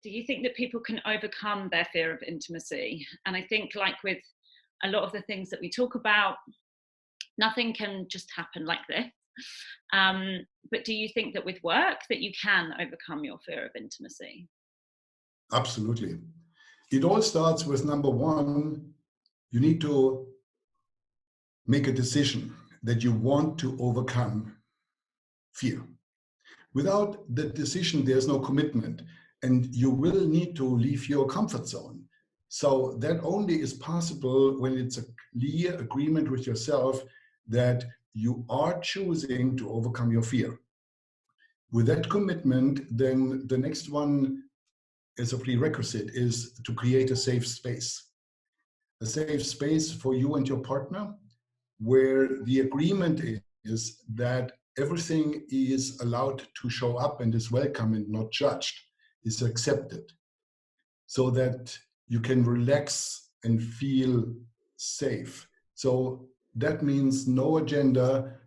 do you think that people can overcome their fear of intimacy? And I think, like with a lot of the things that we talk about, nothing can just happen like this. But do you think that with work that you can overcome your fear of intimacy? Absolutely. It all starts with number one, you need to make a decision that you want to overcome fear. Without the decision, there's no commitment, and you will need to leave your comfort zone. So that only is possible when it's a clear agreement with yourself that you are choosing to overcome your fear. With that commitment, then the next one as a prerequisite is to create a safe space. A safe space for you and your partner, where the agreement is that everything is allowed to show up and is welcome and not judged, is accepted, so that you can relax and feel safe. So that means no agenda,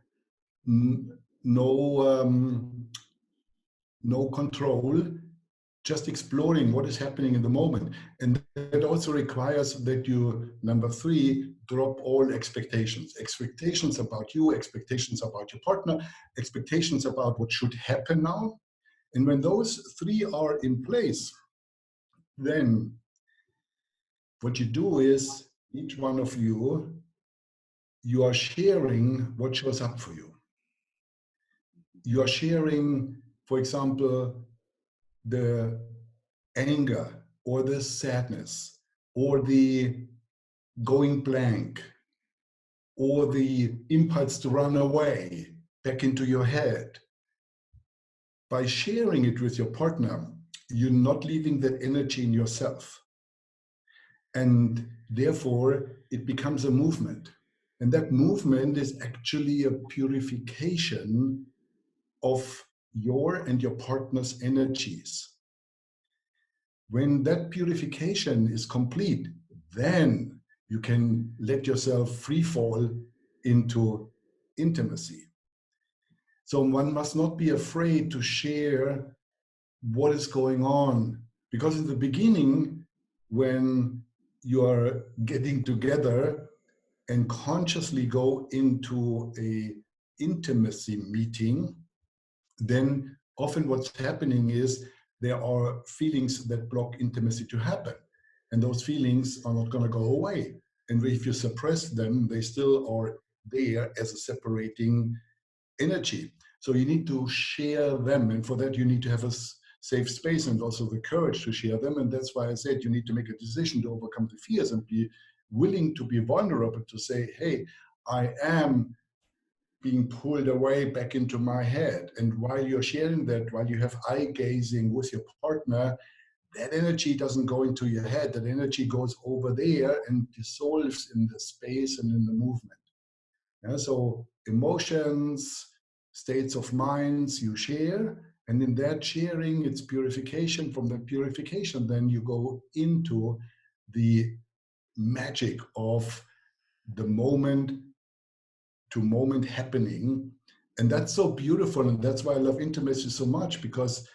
no control, just exploring what is happening in the moment. And that also requires that you, number three, drop all expectations. Expectations about you, expectations about your partner, expectations about what should happen now. And when those three are in place, then what you do is each one of you, you are sharing what shows up for you. You are sharing, for example, the anger or the sadness or the going blank or the impulse to run away back into your head. By sharing it with your partner, you're not leaving that energy in yourself. And therefore, it becomes a movement. And that movement is actually a purification of your and your partner's energies. When that purification is complete, then you can let yourself free fall into intimacy. So one must not be afraid to share what is going on, because in the beginning, when you are getting together and consciously go into a intimacy meeting, then often what's happening is there are feelings that block intimacy to happen. And those feelings are not going to go away. And if you suppress them, they still are there as a separating energy. So you need to share them. And for that, you need to have a safe space and also the courage to share them. And that's why I said you need to make a decision to overcome the fears and be willing to be vulnerable, to say, hey, I am being pulled away back into my head. And while you're sharing that, while you have eye gazing with your partner, that energy doesn't go into your head. That energy goes over there and dissolves in the space and in the movement. Yeah, so emotions, states of minds you share, and in that sharing, it's purification. From that purification, then you go into the magic of the moment to moment happening. And that's so beautiful. And that's why I love intimacy so much, because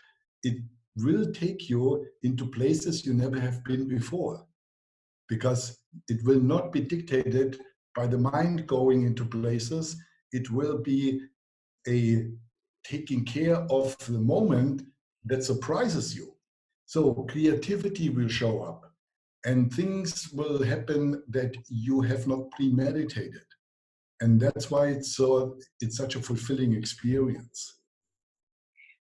it will take you into places you never have been before, because it will not be dictated by the mind going into places. It will be a taking care of the moment that surprises you. So creativity will show up and things will happen that you have not premeditated. And that's why it's such a fulfilling experience.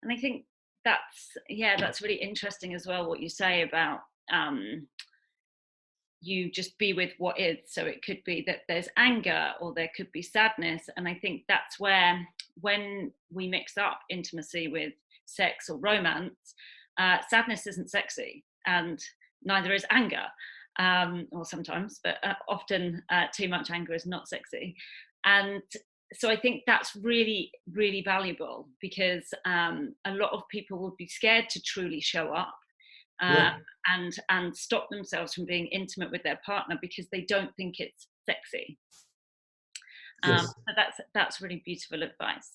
And I think that's really interesting as well, what you say about you just be with what is. So it could be that there's anger or there could be sadness. And I think that's where, when we mix up intimacy with sex or romance, sadness isn't sexy and neither is anger. Or sometimes, but often too much anger is not sexy. And so I think that's really, really valuable, because a lot of people will be scared to truly show up Yeah. and stop themselves from being intimate with their partner because they don't think it's sexy. Yes. So that's really beautiful advice.